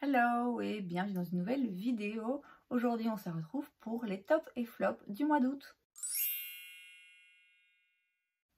Hello et bienvenue dans une nouvelle vidéo. Aujourd'hui on se retrouve pour les tops et flops du mois d'août.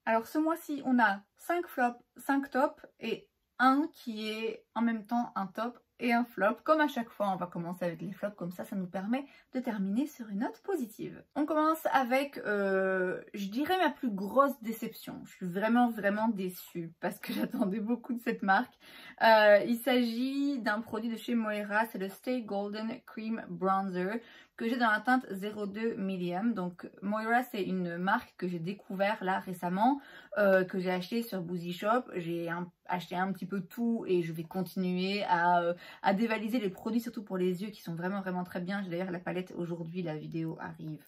Alors ce mois-ci on a 5 flops, 5 tops et un qui est en même temps un top et un flop. Comme à chaque fois on va commencer avec les flops, comme ça nous permet de terminer sur une note positive. On commence avec, je dirais ma plus grosse déception. Je suis vraiment déçue parce que j'attendais beaucoup de cette marque. Il s'agit d'un produit de chez Moira, c'est le Stay Golden Cream Bronzer que j'ai dans la teinte 02 Medium. Donc Moira c'est une marque que j'ai découvert là récemment, que j'ai acheté sur Boozy Shop. J'ai acheté un petit peu tout et je vais continuer à dévaliser les produits, surtout pour les yeux qui sont vraiment très bien. J'ai d'ailleurs la palette aujourd'hui, la vidéo arrive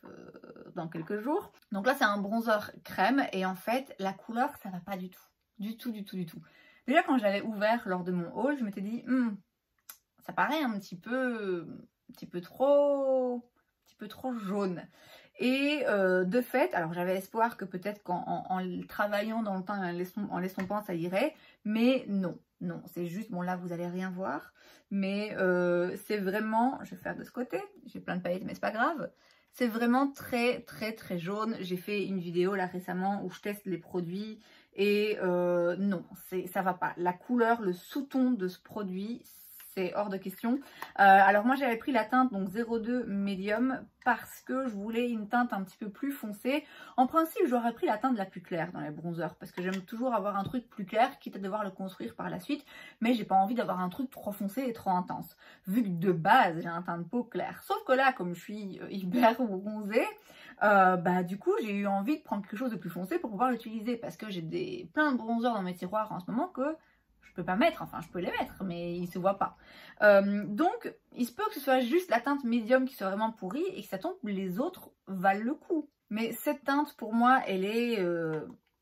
dans quelques jours. Donc là c'est un bronzer crème et en fait la couleur ça va pas du tout. Du tout. Déjà quand je l'avais ouvert lors de mon haul, je m'étais dit ça paraît un petit peu trop jaune. Et de fait, alors j'avais espoir que peut-être qu'en travaillant dans le temps, en l'estompant ça irait, mais non, c'est juste, bon là vous allez rien voir, mais c'est vraiment, je vais faire de ce côté, j'ai plein de paillettes mais c'est pas grave, c'est vraiment très jaune. J'ai fait une vidéo là récemment où je teste les produits et non, ça va pas. La couleur, le sous-ton de ce produit, c'est hors de question. Alors moi j'avais pris la teinte donc 02 Medium parce que je voulais une teinte un petit peu plus foncée. En principe j'aurais pris la teinte la plus claire dans les bronzers parce que j'aime toujours avoir un truc plus clair, quitte à devoir le construire par la suite, mais j'ai pas envie d'avoir un truc trop foncé et trop intense, vu que de base j'ai un teint de peau clair. Sauf que là comme je suis hyper bronzée, du coup j'ai eu envie de prendre quelque chose de plus foncé pour pouvoir l'utiliser, parce que j'ai plein de bronzers dans mes tiroirs en ce moment que je peux pas mettre, enfin je peux les mettre mais ils se voient pas. Donc il se peut que ce soit juste la teinte médium qui soit vraiment pourrie et que ça tombe, les autres valent le coup. Mais cette teinte pour moi elle est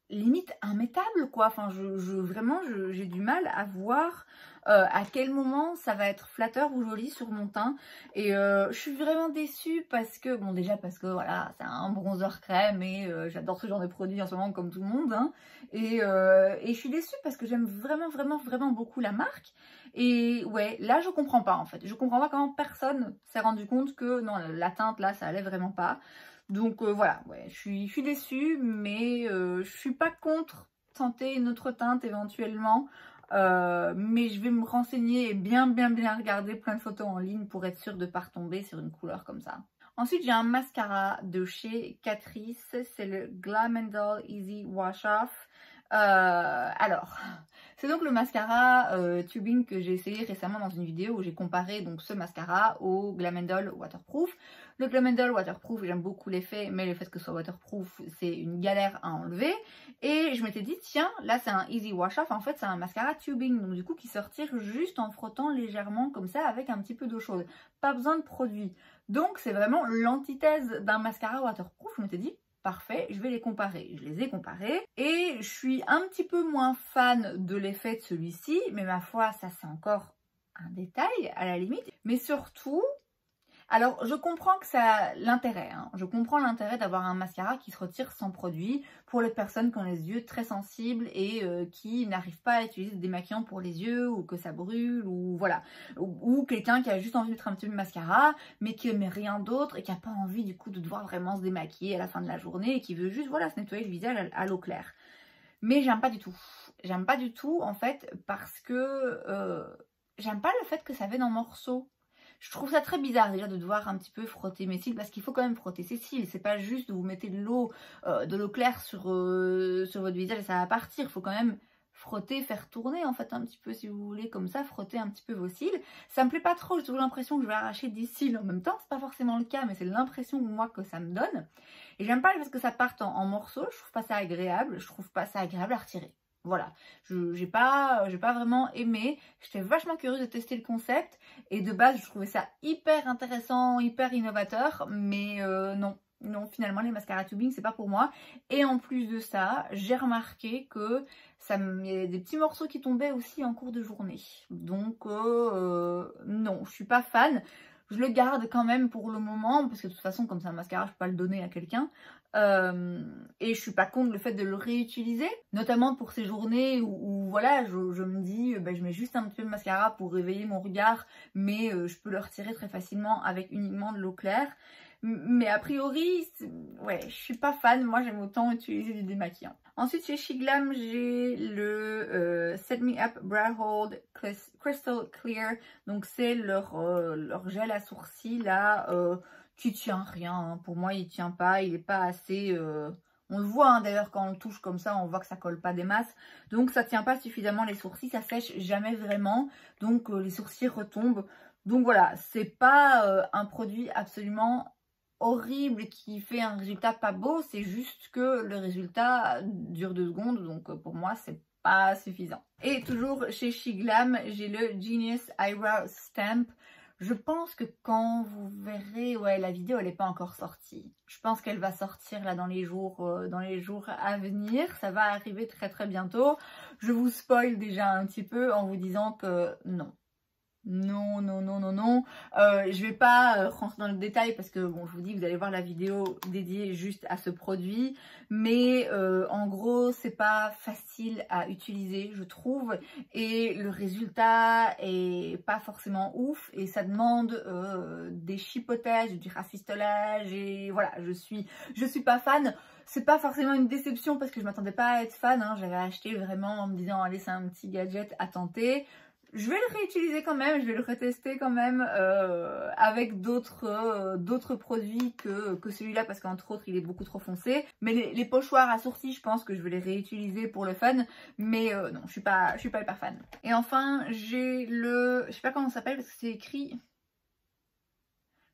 limite immétable quoi. Enfin vraiment j'ai du mal à voir à quel moment ça va être flatteur ou joli sur mon teint. Et je suis vraiment déçue parce que, bon déjà parce que voilà c'est un bronzer crème et j'adore ce genre de produit en ce moment comme tout le monde, hein. Et je suis déçue parce que j'aime vraiment beaucoup la marque. Et ouais, là je comprends pas en fait. Je comprends pas comment personne s'est rendu compte que non, la teinte là ça allait vraiment pas. Donc voilà, ouais, je suis déçue, mais je suis pas contre tenter une autre teinte éventuellement. Mais je vais me renseigner et bien regarder plein de photos en ligne pour être sûre de ne pas retomber sur une couleur comme ça. Ensuite, j'ai un mascara de chez Catrice, c'est le Glam Doll Easy Wash Off. Alors, c'est donc le mascara tubing que j'ai essayé récemment dans une vidéo où j'ai comparé donc ce mascara au Glam Doll Waterproof. Le Glam Doll Waterproof, j'aime beaucoup l'effet, mais le fait que ce soit waterproof, c'est une galère à enlever. Et je m'étais dit, tiens, là c'est un Easy Wash Off, en fait c'est un mascara tubing, donc du coup qui se retire juste en frottant légèrement comme ça avec un petit peu d'eau chaude. Pas besoin de produit. Donc c'est vraiment l'antithèse d'un mascara waterproof. Je m'étais dit, parfait, je vais les comparer. Je les ai comparés et je suis un petit peu moins fan de l'effet de celui-ci, mais ma foi, ça c'est encore un détail à la limite. Mais surtout, alors je comprends que ça l'intérêt, hein. Je comprends l'intérêt d'avoir un mascara qui se retire sans produit pour les personnes qui ont les yeux très sensibles et qui n'arrivent pas à utiliser des démaquillants pour les yeux, ou que ça brûle, ou voilà, ou quelqu'un qui a juste envie de mettre un petit peu de mascara mais qui ne met rien d'autre et qui n'a pas envie du coup de devoir vraiment se démaquiller à la fin de la journée et qui veut juste voilà se nettoyer le visage à l'eau claire. Mais j'aime pas du tout en fait, parce que j'aime pas le fait que ça vienne en morceaux. Je trouve ça très bizarre déjà de devoir un petit peu frotter mes cils, parce qu'il faut quand même frotter ses cils. C'est pas juste de vous mettez de l'eau claire sur votre visage et ça va partir. Il faut quand même frotter, faire tourner en fait un petit peu si vous voulez, comme ça, frotter un petit peu vos cils. Ça me plaît pas trop, j'ai toujours l'impression que je vais arracher des cils en même temps. C'est pas forcément le cas, mais c'est l'impression moi que ça me donne. Et j'aime pas le fait que ça parte en morceaux, je trouve pas ça agréable, à retirer. Voilà, j'ai pas vraiment aimé. J'étais vachement curieuse de tester le concept et de base je trouvais ça hyper intéressant, hyper innovateur, mais non, finalement les mascaras tubing c'est pas pour moi. Et en plus de ça, j'ai remarqué que il y avait des petits morceaux qui tombaient aussi en cours de journée. Donc non, je suis pas fan. Je le garde quand même pour le moment, parce que de toute façon, comme c'est un mascara, je peux pas le donner à quelqu'un. Et je suis pas contre le fait de le réutiliser, notamment pour ces journées où voilà, je me dis, je mets juste un petit peu de mascara pour réveiller mon regard, mais je peux le retirer très facilement avec uniquement de l'eau claire. Mais a priori, ouais, je suis pas fan. Moi, j'aime autant utiliser du démaquillant. Ensuite, chez Shiglam, j'ai le Set Me Up Brow Hold Crystal Clear. Donc, c'est leur gel à sourcils, là, qui tient rien. Hein. Pour moi, il tient pas. Il est pas assez... On le voit, hein, d'ailleurs, quand on le touche comme ça, on voit que ça colle pas des masses. Donc, ça tient pas suffisamment les sourcils. Ça sèche jamais vraiment. Donc, les sourcils retombent. Donc, voilà, c'est pas un produit absolument horrible qui fait un résultat pas beau, c'est juste que le résultat dure 2 secondes, donc pour moi c'est pas suffisant. Et toujours chez Shiglam, j'ai le Genius Eyebrow Stamp. Je pense que quand vous verrez, ouais, la vidéo elle n'est pas encore sortie. Je pense qu'elle va sortir là dans les jours à venir. Ça va arriver très très bientôt. Je vous spoil déjà un petit peu en vous disant que non. Non, non, non, non, non. Je vais pas rentrer dans le détail parce que, bon, je vous dis, vous allez voir la vidéo dédiée juste à ce produit. Mais en gros, c'est pas facile à utiliser, je trouve. Et le résultat est pas forcément ouf. Et ça demande des chipotages, du rafistolage. Et voilà, je suis pas fan. C'est pas forcément une déception parce que je m'attendais pas à être fan. Hein. J'avais acheté vraiment en me disant, allez, c'est un petit gadget à tenter. Je vais le réutiliser quand même, je vais le retester quand même avec d'autres produits que celui-là parce qu'entre autres il est beaucoup trop foncé. Mais les pochoirs à sourcils, je pense que je vais les réutiliser pour le fun. Mais non, je suis pas hyper fan. Et enfin, j'ai le... Je sais pas comment ça s'appelle parce que c'est écrit...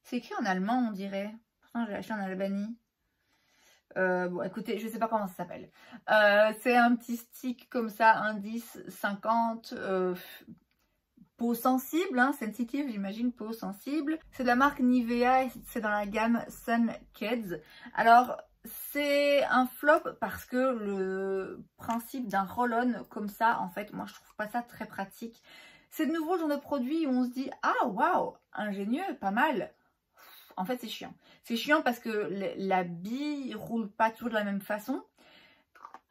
C'est écrit en allemand on dirait. Pourtant je l'ai acheté en Albanie. Bon écoutez, je sais pas comment ça s'appelle. C'est un petit stick comme ça, indice 50... peau sensible, hein, sensitive, j'imagine, peau sensible. C'est de la marque Nivea et c'est dans la gamme Sun Kids. Alors, c'est un flop parce que le principe d'un roll-on comme ça, en fait, moi, je trouve pas ça très pratique. C'est de nouveau le genre de produit où on se dit « Ah, waouh, ingénieux, pas mal !» En fait, c'est chiant. C'est chiant parce que la bille roule pas toujours de la même façon.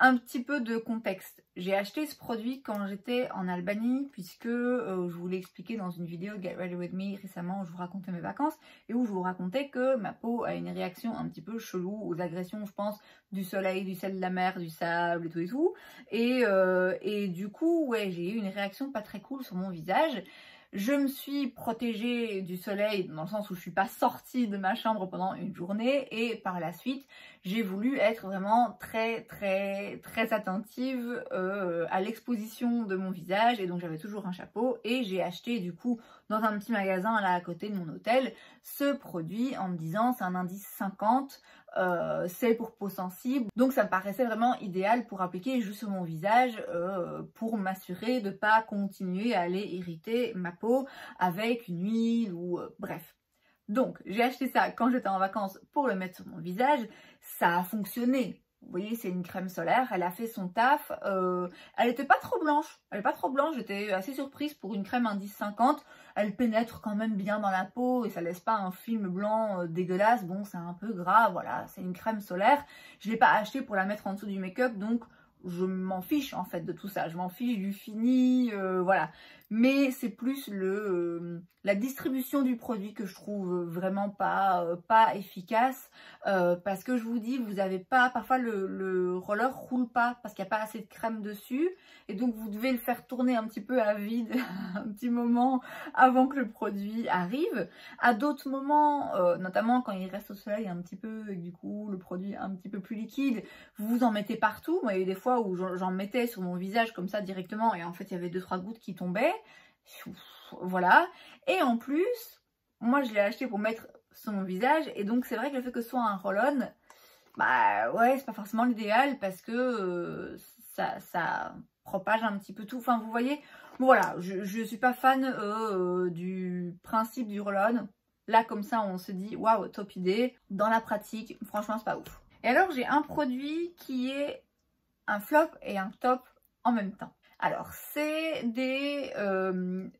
Un petit peu de contexte. J'ai acheté ce produit quand j'étais en Albanie puisque je vous l'ai expliqué dans une vidéo Get Ready With Me récemment où je vous racontais mes vacances et où je vous racontais que ma peau a une réaction un petit peu chelou aux agressions, je pense, du soleil, du sel de la mer, du sable et tout et tout. Et du coup, ouais, j'ai eu une réaction pas très cool sur mon visage. Je me suis protégée du soleil dans le sens où je ne suis pas sortie de ma chambre pendant une journée et par la suite j'ai voulu être vraiment très attentive à l'exposition de mon visage et donc j'avais toujours un chapeau et j'ai acheté du coup dans un petit magasin là à côté de mon hôtel ce produit en me disant c'est un indice 50, c'est pour peau sensible, donc ça me paraissait vraiment idéal pour appliquer juste sur mon visage pour m'assurer de ne pas continuer à aller irriter ma peau avec une huile ou bref. Donc j'ai acheté ça quand j'étais en vacances pour le mettre sur mon visage, ça a fonctionné. Vous voyez, c'est une crème solaire, elle a fait son taf, elle n'était pas trop blanche, j'étais assez surprise pour une crème indice 50, elle pénètre quand même bien dans la peau et ça laisse pas un film blanc dégueulasse, bon c'est un peu gras, voilà, c'est une crème solaire, je ne l'ai pas achetée pour la mettre en dessous du make-up, donc je m'en fiche en fait de tout ça, je m'en fiche du fini, voilà. Mais c'est plus la distribution du produit que je trouve vraiment pas efficace parce que je vous dis, vous avez pas, parfois le roller roule pas parce qu'il n'y a pas assez de crème dessus et donc vous devez le faire tourner un petit peu à vide un petit moment avant que le produit arrive. À d'autres moments, notamment quand il reste au soleil un petit peu et du coup le produit un petit peu plus liquide, vous en mettez partout. Moi il y a eu des fois où j'en mettais sur mon visage comme ça directement et en fait il y avait 2-3 gouttes qui tombaient. Voilà. Et en plus, moi je l'ai acheté pour mettre sur mon visage et donc c'est vrai que le fait que ce soit un roll-on, bah ouais, c'est pas forcément l'idéal parce que ça propage un petit peu tout. Enfin, vous voyez, bon, voilà, je suis pas fan du principe du roll-on. Là, comme ça, on se dit, waouh, top idée. Dans la pratique, franchement, c'est pas ouf. Et alors, j'ai un produit qui est un flop et un top en même temps. Alors, c'est des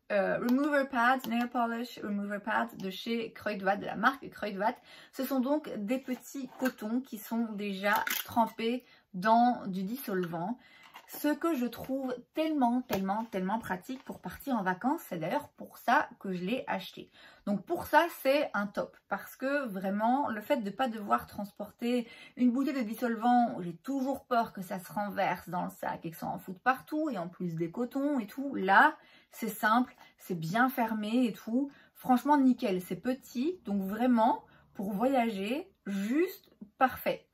Remover Pads, Nail Polish Remover Pads de chez Kruidvat, de la marque Kruidvat. Ce sont donc des petits cotons qui sont déjà trempés dans du dissolvant. Ce que je trouve tellement pratique pour partir en vacances, c'est d'ailleurs pour ça que je l'ai acheté. Donc pour ça, c'est un top parce que vraiment, le fait de ne pas devoir transporter une bouteille de dissolvant, j'ai toujours peur que ça se renverse dans le sac et que ça en foute partout et en plus des cotons et tout. Là, c'est simple, c'est bien fermé et tout. Franchement, nickel, c'est petit, donc vraiment, pour voyager, juste parfait.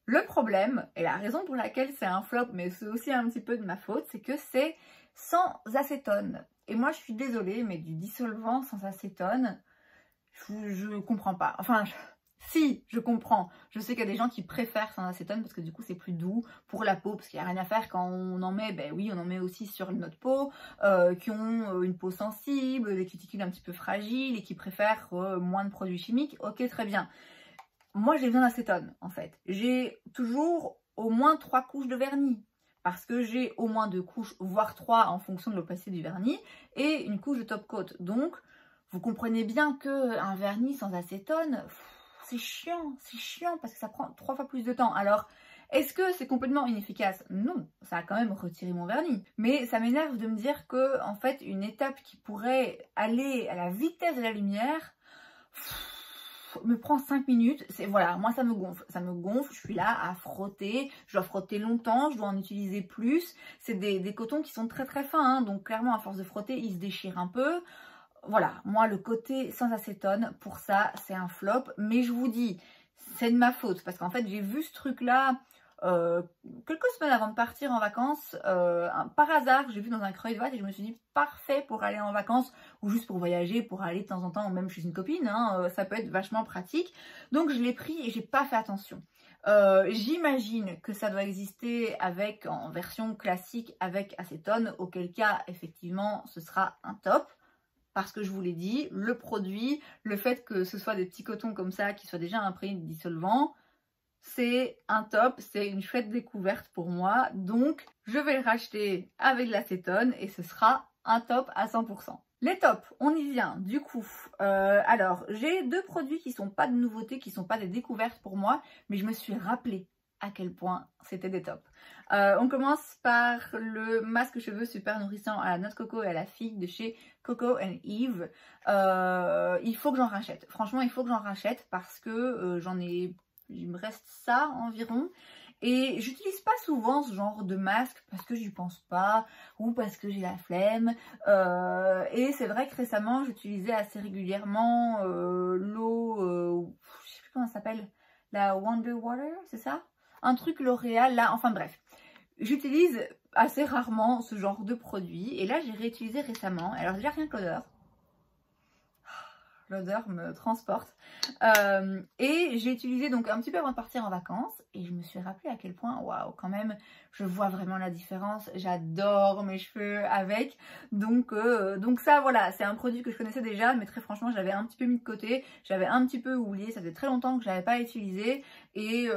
Le problème, et la raison pour laquelle c'est un flop, mais c'est aussi un petit peu de ma faute, c'est que c'est sans acétone. Et moi, je suis désolée, mais du dissolvant sans acétone, je comprends pas. Enfin, si, je comprends. Je sais qu'il y a des gens qui préfèrent sans acétone parce que du coup, c'est plus doux pour la peau. Parce qu'il n'y a rien à faire quand on en met, ben oui, on en met aussi sur notre peau, qui ont une peau sensible, des cuticules un petit peu fragiles et qui préfèrent moins de produits chimiques. Ok, très bien. Moi, j'ai besoin d'acétone, en fait. J'ai toujours au moins 3 couches de vernis. Parce que j'ai au moins 2 couches, voire 3 en fonction de l'opacité du vernis. Et une couche de top coat. Donc, vous comprenez bien qu'un vernis sans acétone, c'est chiant parce que ça prend 3 fois plus de temps. Alors, est-ce que c'est complètement inefficace? Non, ça a quand même retiré mon vernis. Mais ça m'énerve de me dire que, en fait, une étape qui pourrait aller à la vitesse de la lumière me prend 5 minutes, voilà, moi ça me gonfle, je suis là à frotter, je dois frotter longtemps, je dois en utiliser plus, c'est des cotons qui sont très fins, hein, donc clairement à force de frotter, ils se déchirent un peu. Voilà, moi le côté sans acétone, pour ça c'est un flop, mais je vous dis, c'est de ma faute, parce qu'en fait j'ai vu ce truc là quelques semaines avant de partir en vacances, par hasard, j'ai vu dans un Kruidvat et je me suis dit parfait pour aller en vacances ou juste pour voyager, pour aller de temps en temps, ou même chez une copine, hein, ça peut être vachement pratique. Donc je l'ai pris et j'ai pas fait attention. J'imagine que ça doit exister avec en version classique avec acétone, auquel cas effectivement ce sera un top. Parce que je vous l'ai dit, le produit, le fait que ce soit des petits cotons comme ça qui soient déjà imprégnés de dissolvant, c'est un top, c'est une chouette découverte pour moi. Donc, je vais le racheter avec l'acétone et ce sera un top à 100%. Les tops, on y vient du coup. Alors, j'ai 2 produits qui sont pas de nouveautés, qui sont pas des découvertes pour moi, mais je me suis rappelé à quel point c'était des tops. On commence par le masque cheveux super nourrissant à la noix de coco et à la figue de chez Coco and Eve. Il faut que j'en rachète. Franchement, il faut que j'en rachète parce que il me reste ça environ. Et j'utilise pas souvent ce genre de masque parce que j'y pense pas ou parce que j'ai la flemme. Et c'est vrai que récemment, j'utilisais assez régulièrement l'eau, je sais plus comment ça s'appelle, la Wonder Water, c'est ça? Un truc L'Oréal, là, enfin bref. J'utilise assez rarement ce genre de produit. Et là, j'ai réutilisé récemment. Alors déjà, rien que l'odeur. L'odeur me transporte. Et j'ai utilisé donc un petit peu avant de partir en vacances et je me suis rappelé à quel point, waouh, quand même, je vois vraiment la différence. J'adore mes cheveux avec. Donc ça, voilà, c'est un produit que je connaissais déjà, mais très franchement, je l'avais un petit peu mis de côté. J'avais un petit peu oublié. Ça faisait très longtemps que je l'avais pas utilisé et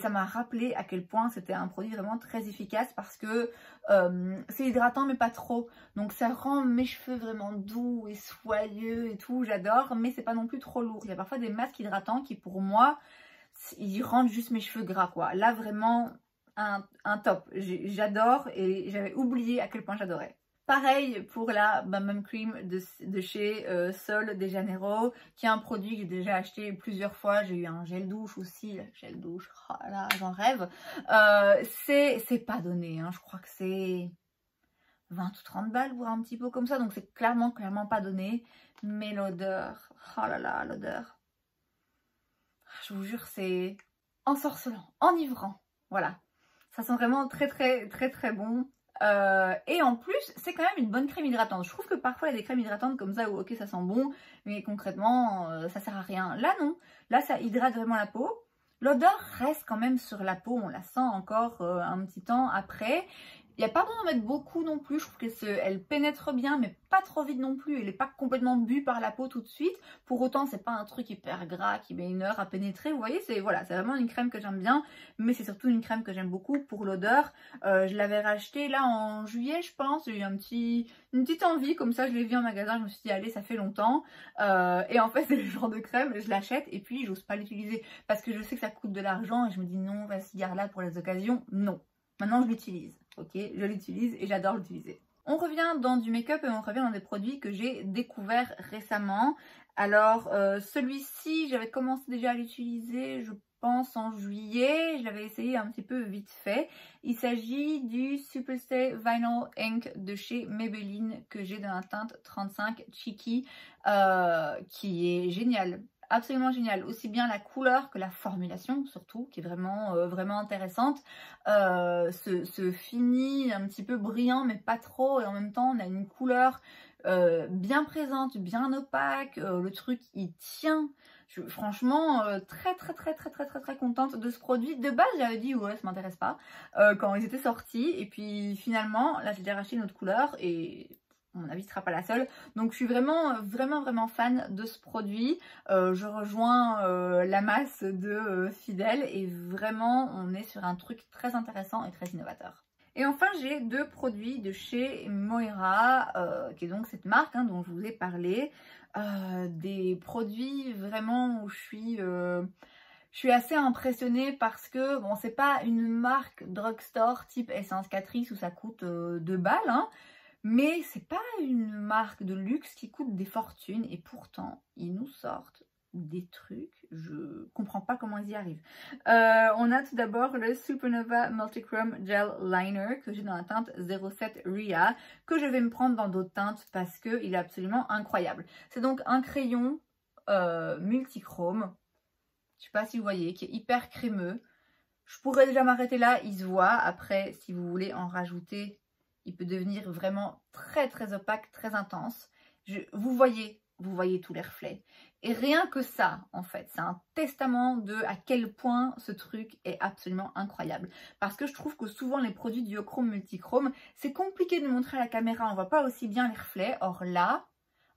ça m'a rappelé à quel point c'était un produit vraiment très efficace parce que c'est hydratant mais pas trop. Donc ça rend mes cheveux vraiment doux et soyeux et tout. J'adore, mais c'est pas non plus trop lourd. Il y a parfois des masques hydratants qui pour moi ils rendent juste mes cheveux gras quoi. Là vraiment un top. J'adore et j'avais oublié à quel point j'adorais. Pareil pour la Bum Bum Cream de chez Sol de Janeiro, qui est un produit que j'ai déjà acheté plusieurs fois. J'ai eu un gel douche aussi, le gel douche, oh là, j'en rêve. C'est pas donné, hein. Je crois que c'est 20 ou 30 balles, voire un petit peu comme ça. Donc c'est clairement pas donné. Mais l'odeur, oh là là, l'odeur. Je vous jure, c'est ensorcelant, enivrant. Voilà. Ça sent vraiment très bon. Et en plus, c'est quand même une bonne crème hydratante. Je trouve que parfois il y a des crèmes hydratantes comme ça où ok ça sent bon, mais concrètement ça sert à rien. Là non, là ça hydrate vraiment la peau. L'odeur reste quand même sur la peau, on la sent encore un petit temps après. Il n'y a pas besoin d'en mettre beaucoup non plus, je trouve qu'elle pénètre bien, mais pas trop vite non plus. Elle n'est pas complètement bue par la peau tout de suite. Pour autant, c'est pas un truc hyper gras qui met 1 heure à pénétrer. Vous voyez, c'est voilà, c'est vraiment une crème que j'aime bien, mais c'est surtout une crème que j'aime beaucoup pour l'odeur. Je l'avais rachetée là en juillet, je pense. J'ai eu une petite envie, comme ça, je l'ai vu en magasin. Je me suis dit, allez, ça fait longtemps. Et en fait, c'est le genre de crème, je l'achète et puis j'ose pas l'utiliser parce que je sais que ça coûte de l'argent et je me dis non, vas-y, garde-la pour les occasions. Non. Maintenant, je l'utilise. Ok, je l'utilise et j'adore l'utiliser. On revient dans du make-up et on revient dans des produits que j'ai découverts récemment. Alors, celui-ci, j'avais commencé déjà à l'utiliser, je pense en juillet. Je l'avais essayé un petit peu vite fait. Il s'agit du Superstay Vinyl Ink de chez Maybelline que j'ai dans la teinte 35 Cheeky, qui est génial. Absolument génial, aussi bien la couleur que la formulation surtout, qui est vraiment, vraiment intéressante. Ce fini un petit peu brillant mais pas trop, et en même temps on a une couleur bien présente, bien opaque, le truc il tient. Franchement très contente de ce produit. De base j'avais dit ouais ça m'intéresse pas quand ils étaient sortis, et puis finalement là j'ai déjà racheté une autre couleur et à mon avis, ce sera pas la seule. Donc, je suis vraiment fan de ce produit. Je rejoins la masse de fidèles et vraiment, on est sur un truc très intéressant et très innovateur. Et enfin, j'ai 2 produits de chez Moira, qui est donc cette marque dont je vous ai parlé. Des produits vraiment où je suis assez impressionnée parce que, bon, c'est pas une marque drugstore type Essence Catrice où ça coûte 2 balles, mais c'est pas une marque de luxe qui coûte des fortunes et pourtant ils nous sortent des trucs, je comprends pas comment ils y arrivent. On a tout d'abord le Supernova Multichrome Gel Liner que j'ai dans la teinte 07 Ria, que je vais me prendre dans d'autres teintes parce qu'il est absolument incroyable. C'est donc un crayon multichrome, je sais pas si vous voyez, qui est hyper crémeux. Je pourrais déjà m'arrêter là, il se voit. Après, si vous voulez en rajouter, il peut devenir vraiment très opaque, très intense. Vous voyez tous les reflets. Et rien que ça, en fait, c'est un testament de à quel point ce truc est absolument incroyable. Parce que je trouve que souvent les produits duochrome, multichrome, c'est compliqué de montrer à la caméra, on voit pas aussi bien les reflets. Or là,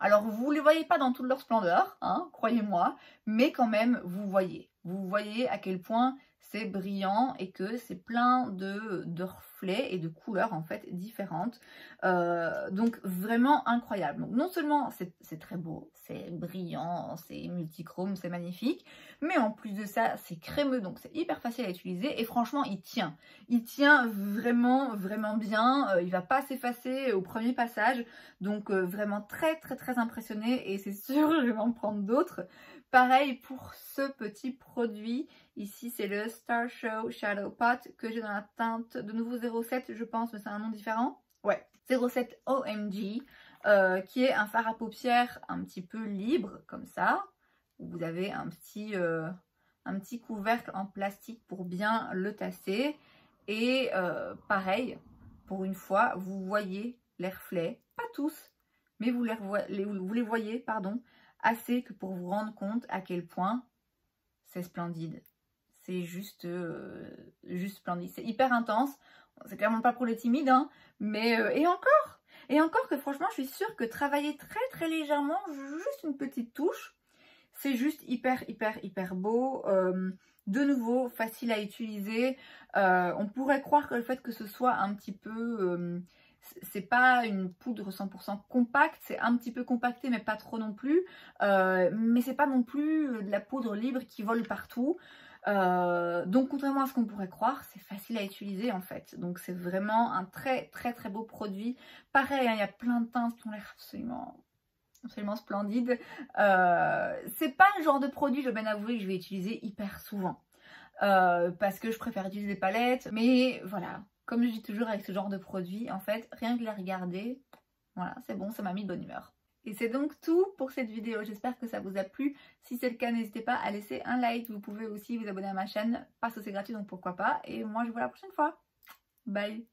alors vous les voyez pas dans toute leur splendeur, croyez-moi, mais quand même vous voyez. Vous voyez à quel point c'est brillant et que c'est plein de reflets et de couleurs en fait différentes. Donc vraiment incroyable. Donc non seulement c'est très beau, c'est brillant, c'est multichrome, c'est magnifique, mais en plus de ça c'est crémeux, donc c'est hyper facile à utiliser et franchement il tient. Il tient vraiment bien, il va pas s'effacer au premier passage, donc vraiment très impressionnée et c'est sûr je vais en prendre d'autres. Pareil pour ce petit produit, ici c'est le Star Show Shadow Pot que j'ai dans la teinte de nouveau 07 je pense, mais c'est un nom différent. Ouais, 07 OMG, qui est un fard à paupières un petit peu libre comme ça. Vous avez un petit couvercle en plastique pour bien le tasser. Et pareil, pour une fois, vous voyez les reflets, pas tous, mais vous les voyez, pardon, assez que pour vous rendre compte à quel point c'est splendide. C'est juste splendide. C'est hyper intense. C'est clairement pas pour les timides, mais et encore que franchement, je suis sûre que travailler très légèrement, juste une petite touche, c'est juste hyper beau. De nouveau, facile à utiliser. On pourrait croire que le fait que ce soit un petit peu... c'est pas une poudre 100% compacte, c'est un petit peu compacté mais pas trop non plus. Mais c'est pas non plus de la poudre libre qui vole partout. Donc contrairement à ce qu'on pourrait croire, c'est facile à utiliser en fait. Donc c'est vraiment un très beau produit. Pareil, il y a plein de teintes qui ont l'air absolument splendide. C'est pas le genre de produit, je dois bien avouer, que je vais utiliser hyper souvent. Parce que je préfère utiliser des palettes. Mais voilà, comme je dis toujours avec ce genre de produit, en fait, rien que les regarder, voilà, c'est bon, ça m'a mis de bonne humeur. Et c'est donc tout pour cette vidéo, j'espère que ça vous a plu. Si c'est le cas, n'hésitez pas à laisser un like. Vous pouvez aussi vous abonner à ma chaîne parce que c'est gratuit, donc pourquoi pas. Et moi, je vous vois la prochaine fois. Bye!